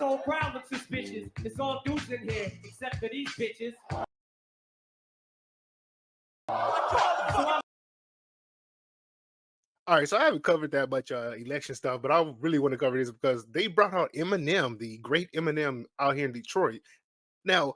whole crowd looks suspicious. It's all dudes in here, except for these bitches. All right, so I haven't covered that much election stuff, but I really want to cover this because they brought out Eminem, the great Eminem, out here in Detroit. Now,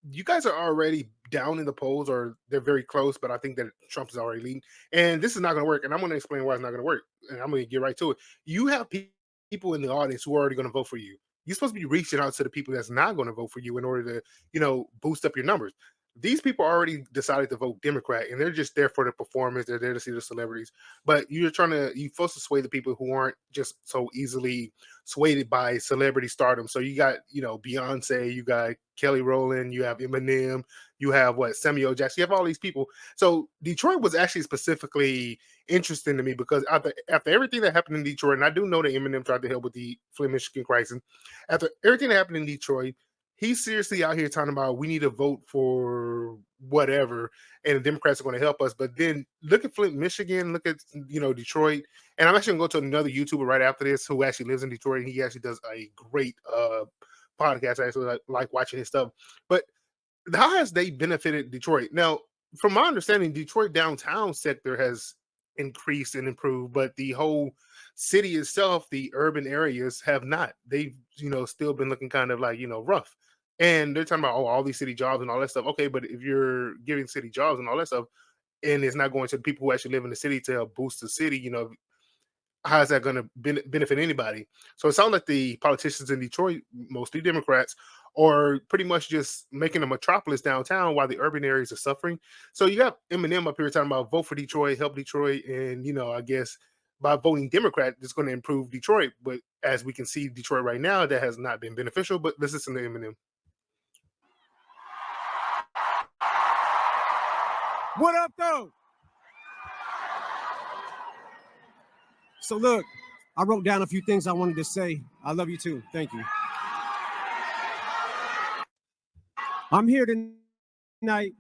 you guys are already down in the polls, or they're very close, but I think that Trump is already leading. And this is not going to work. And I'm going to explain why it's not going to work. And I'm going to get right to it. You have people in the audience who are already going to vote for you. You're supposed to be reaching out to the people that's not going to vote for you in order to, boost up your numbers. These people already decided to vote Democrat, and they're just there for the performance. They're there to see the celebrities. But you're supposed to sway the people who aren't just so easily swayed by celebrity stardom. So you got, Beyonce, you got Kelly Rowland, you have Eminem, you have Samuel Jackson, you have all these people. So Detroit was actually specifically interesting to me because after everything that happened in Detroit, and I do know that Eminem tried to help with the Flint, Michigan crisis. After everything that happened in Detroit, he's seriously out here talking about we need to vote for whatever, and the Democrats are going to help us. But then look at Flint, Michigan, look at Detroit, and I'm actually going to go to another YouTuber right after this who actually lives in Detroit, and he actually does a great podcast. I actually like watching his stuff. But how has they benefited Detroit? Now, from my understanding, Detroit downtown sector has increased and improved, but the whole city itself, the urban areas, have not. They've still been looking kind of like rough. And they're talking about all these city jobs and all that stuff. Okay, but if you're giving city jobs and all that stuff, and it's not going to the people who actually live in the city to help boost the city, how is that going to benefit anybody? So it sounds like the politicians in Detroit, mostly Democrats, are pretty much just making a metropolis downtown while the urban areas are suffering. So you got Eminem up here talking about vote for Detroit, help Detroit, and I guess by voting Democrat, it's going to improve Detroit. But as we can see, Detroit right now, that has not been beneficial. But let's listen to Eminem. What up, though? So look, I wrote down a few things I wanted to say. I love you too. Thank you. I'm here tonight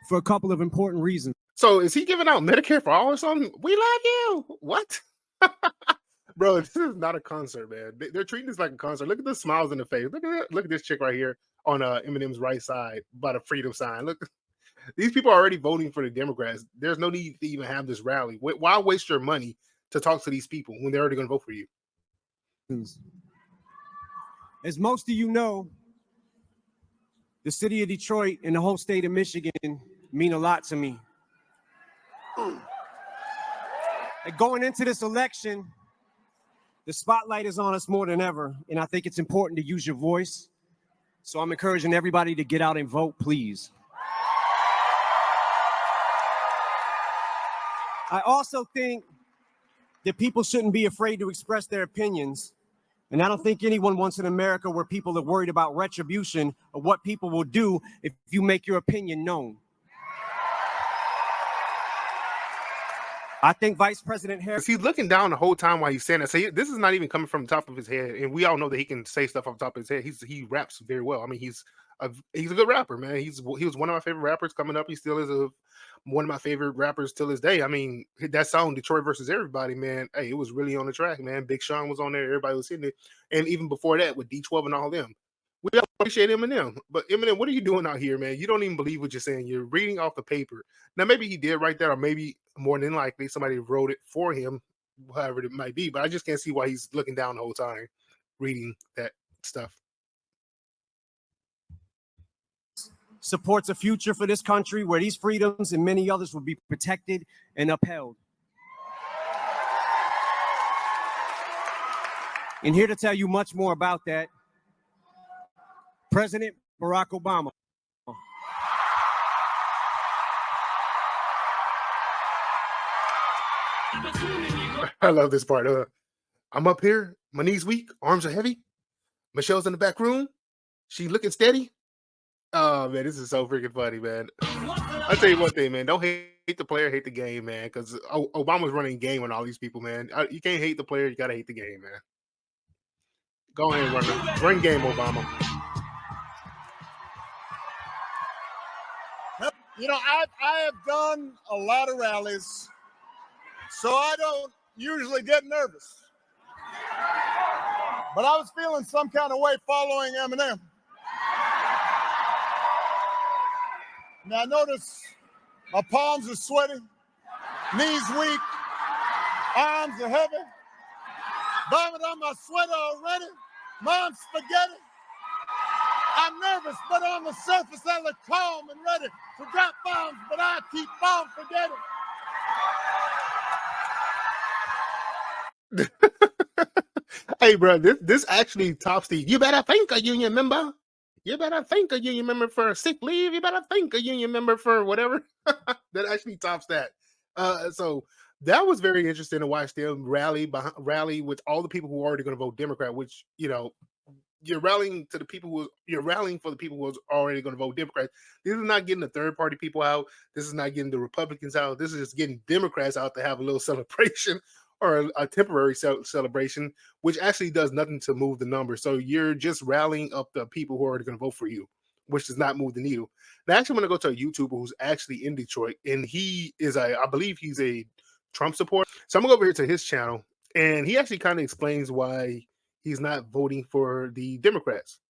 for a couple of important reasons. So is he giving out Medicare for all or something? We love you. What? Bro, this is not a concert, man. They're treating this like a concert. Look at the smiles in the face. Look at this chick right here on Eminem's right side by the freedom sign. Look, these people are already voting for the Democrats. There's no need to even have this rally. Why waste your money to talk to these people when they're already going to vote for you? As most of you know, the city of Detroit and the whole state of Michigan mean a lot to me. And going into this election, the spotlight is on us more than ever, and I think it's important to use your voice. So I'm encouraging everybody to get out and vote, please. I also think that people shouldn't be afraid to express their opinions. And I don't think anyone wants an America where people are worried about retribution or what people will do if you make your opinion known. I think Vice President Harris... He's looking down the whole time while he's saying that. So this is not even coming from the top of his head. And we all know that he can say stuff off the top of his head. He raps very well. I mean, he's a good rapper, man. He was one of my favorite rappers coming up. He still is one of my favorite rappers till this day. I mean, that song Detroit versus Everybody, man, hey, it was really on the track, man. Big Sean was on there, everybody was hitting it. And even before that with D12 and all them. We all appreciate Eminem. But Eminem, what are you doing out here, man? You don't even believe what you're saying. You're reading off the paper. Now, maybe he did write that, or maybe more than likely somebody wrote it for him, however it might be. But I just can't see why he's looking down the whole time reading that stuff. Supports a future for this country where these freedoms and many others will be protected and upheld. And here to tell you much more about that, President Barack Obama. I love this part. I'm up here, my knees weak, arms are heavy. Michelle's in the back room. She looking steady. Oh, man, this is so freaking funny, man. I'll tell you one thing, man. Don't hate the player, hate the game, man, because Obama's running game on all these people, man. You can't hate the player. You got to hate the game, man. Go ahead and run game, Obama. I have done a lot of rallies, so I don't usually get nervous. but I was feeling some kind of way following Eminem. Now I notice my palms are sweaty, knees weak, arms are heavy, vomit on my sweater already, mom's spaghetti. I'm nervous, but on the surface I look calm and ready to drop bombs, but I keep on forgetting. Hey, bro, this actually tops the. You better thank a union member. You better thank a union member for sick leave. You better thank a union member for whatever. That actually tops that. So that was very interesting to watch them rally with all the people who are already going to vote Democrat. Which you're rallying for the people who are already going to vote Democrat. This is not getting the third party people out. This is not getting the Republicans out. This is just getting Democrats out to have a little celebration or a temporary celebration, which actually does nothing to move the numbers. So you're just rallying up the people who are already going to vote for you, which does not move the needle. Now, actually, I'm going to go to a YouTuber who's actually in Detroit, and he is I believe he's a Trump supporter. So I'm going to go over here to his channel, and he actually kind of explains why he's not voting for the Democrats.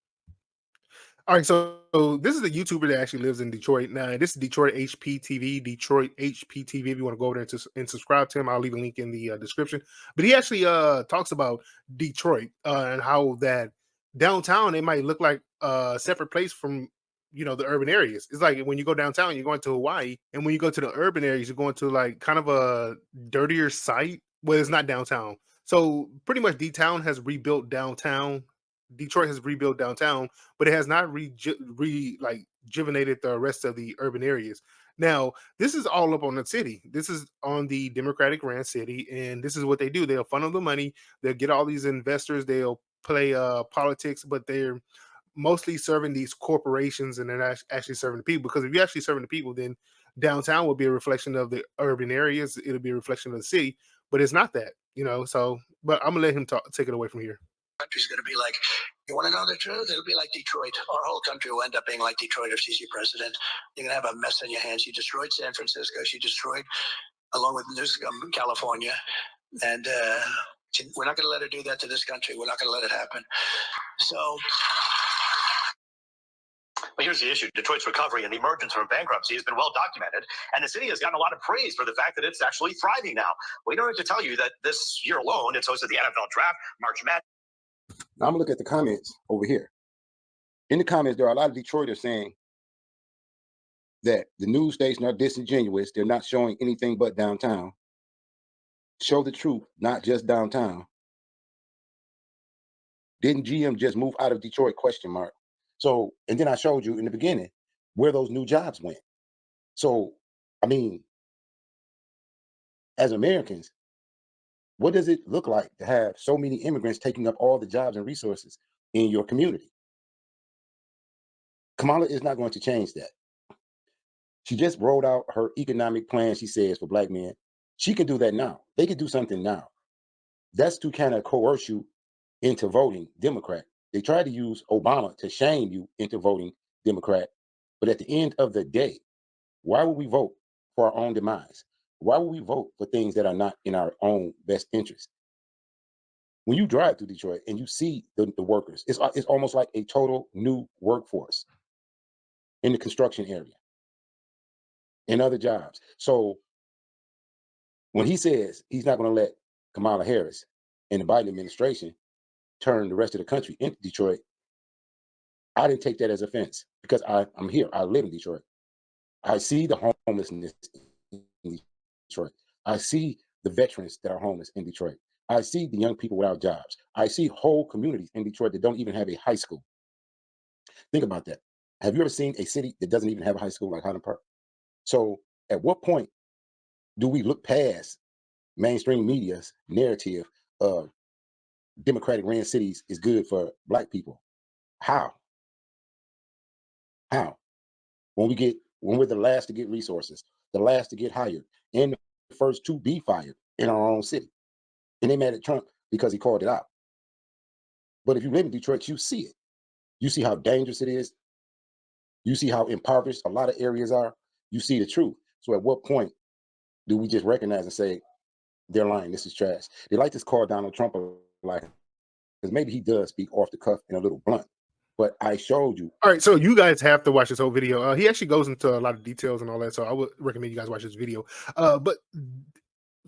All right, so this is a YouTuber that actually lives in Detroit. Now, this is Detroit HPTV, Detroit HPTV. If you want to go over there and subscribe to him, I'll leave a link in the description. But he actually talks about Detroit and how that downtown, it might look like a separate place from, the urban areas. It's like when you go downtown, you're going to Hawaii. And when you go to the urban areas, you're going to like kind of a dirtier site. Well, it's not downtown. So pretty much D-Town has rebuilt downtown. Detroit has rebuilt downtown, but it has not rejuvenated the rest of the urban areas. Now, this is all up on the city. This is on the Democratic ran city, and this is what they do. They'll funnel the money. They'll get all these investors. They'll play politics, but they're mostly serving these corporations, and they're not actually serving the people. Because if you're actually serving the people, then downtown will be a reflection of the urban areas. It'll be a reflection of the city, but it's not that, So, but I'm gonna let him take it away from here. Country's going to be like, you want to know the truth? It'll be like Detroit. Our whole country will end up being like Detroit if she's your president. You're going to have a mess on your hands. She destroyed San Francisco. She destroyed, along with Newsom, California. And we're not going to let her do that to this country. We're not going to let it happen. So. But here's the issue. Detroit's recovery and emergence from bankruptcy has been well documented, and the city has gotten a lot of praise for the fact that it's actually thriving now. We don't have to tell you that this year alone, it's hosted the NFL Draft, March Madness. Now I'm gonna look at the comments over here. In the comments, there are a lot of Detroiters saying that the news station are disingenuous. They're not showing anything but downtown. Show the truth, not just downtown. Didn't GM just move out of Detroit? ? So, and then I showed you in the beginning where those new jobs went. So, I mean, as Americans, what does it look like to have so many immigrants taking up all the jobs and resources in your community? Kamala is not going to change that. She just rolled out her economic plan, she says, for Black men. She can do that now. They can do something now. That's to kind of coerce you into voting Democrat. They tried to use Obama to shame you into voting Democrat. But at the end of the day, why would we vote for our own demise? Why would we vote for things that are not in our own best interest? When you drive through Detroit and you see the workers, it's almost like a total new workforce in the construction area, in other jobs. So when he says he's not going to let Kamala Harris and the Biden administration turn the rest of the country into Detroit, I didn't take that as offense because I'm here. I live in Detroit. I see the homelessness in Detroit. I see the veterans that are homeless in Detroit. I see the young people without jobs. I see whole communities in Detroit that don't even have a high school. Think about that. Have you ever seen a city that doesn't even have a high school like Highland Park? So at what point do we look past mainstream media's narrative of Democratic ran cities is good for Black people? How? When we're the last to get resources, the last to get hired, and the first to be fired in our own city. And they mad at Trump because he called it out. But if you live in Detroit, you see it. You see how dangerous it is. You see how impoverished a lot of areas are. You see the truth. So at what point do we just recognize and say, they're lying, this is trash? They like to call Donald Trump a liar. because maybe he does speak off the cuff and a little blunt. But I showed you. All right, so you guys have to watch this whole video. He actually goes into a lot of details and all that, so I would recommend you guys watch this video. But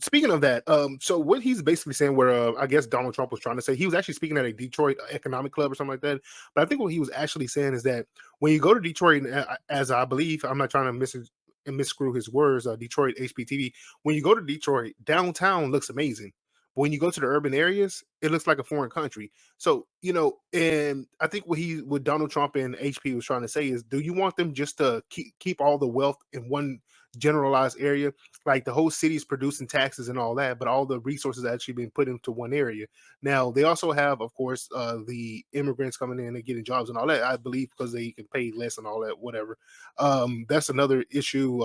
speaking of that, so what he's basically saying, where I guess Donald Trump was trying to say, he was actually speaking at a Detroit Economic Club or something like that. But I think what he was actually saying is that when you go to Detroit, as I believe, I'm not trying to misscrew his words, Detroit HPTV. When you go to Detroit, downtown looks amazing. But when you go to the urban areas, it looks like a foreign country. So, you know, and I think what Donald Trump and HP was trying to say is, do you want them just to keep all the wealth in one generalized area? Like the whole city is producing taxes and all that, but all the resources actually being put into one area. Now, they also have, of course, the immigrants coming in and getting jobs and all that, I believe, because they can pay less and all that, whatever. That's another issue,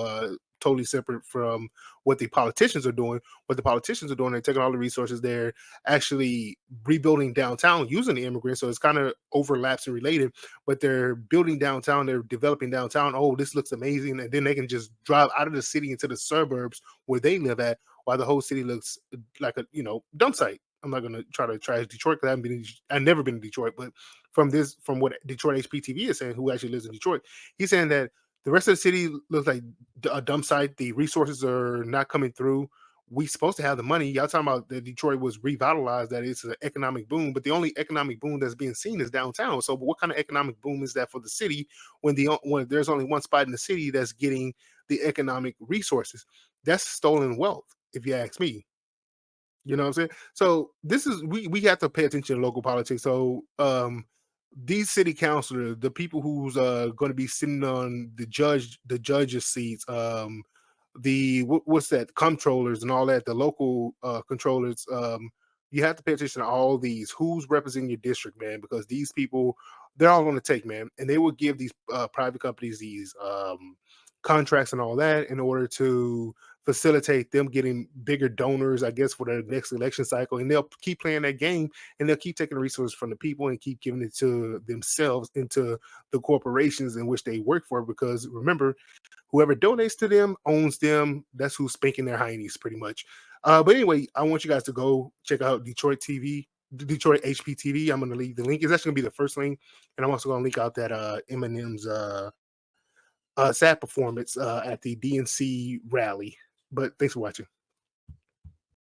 totally separate from what the politicians are doing. What the politicians are doing, they're taking all the resources, they're actually rebuilding downtown using the immigrants. So it's kind of overlaps and related, but they're building downtown, they're developing downtown. Oh, this looks amazing. And then they can just drive out of the city into the suburbs where they live at, while the whole city looks like a, dump site. I'm not going to try to trash Detroit because I've never been to Detroit, but from what Detroit HPTV is saying, who actually lives in Detroit, he's saying that the rest of the city looks like a dump site. The resources are not coming through. We supposed to have the money. Y'all talking about that Detroit was revitalized, that it's an economic boom, but the only economic boom that's being seen is downtown. So what kind of economic boom is that for the city when there's only one spot in the city that's getting the economic resources? That's stolen wealth, if you ask me. You know what I'm saying? So this is we have to pay attention to local politics. So these city councilors, the people who's going to be sitting on the judges' seats, what's that, comptrollers and all that, the local controllers, you have to pay attention to all these, who's representing your district, man, because these people, they're all going to take, man, and they will give these private companies these contracts and all that in order to facilitate them getting bigger donors, I guess, for the next election cycle. And they'll keep playing that game, and they'll keep taking resources from the people and keep giving it to themselves, into the corporations in which they work for. Because remember, whoever donates to them owns them. That's who's spanking their heinies, pretty much. But anyway, I want you guys to go check out Detroit HPTV. I'm going to leave the link. It's actually going to be the first link. And I'm also going to link out that Eminem's sad performance at the DNC rally. But thanks for watching.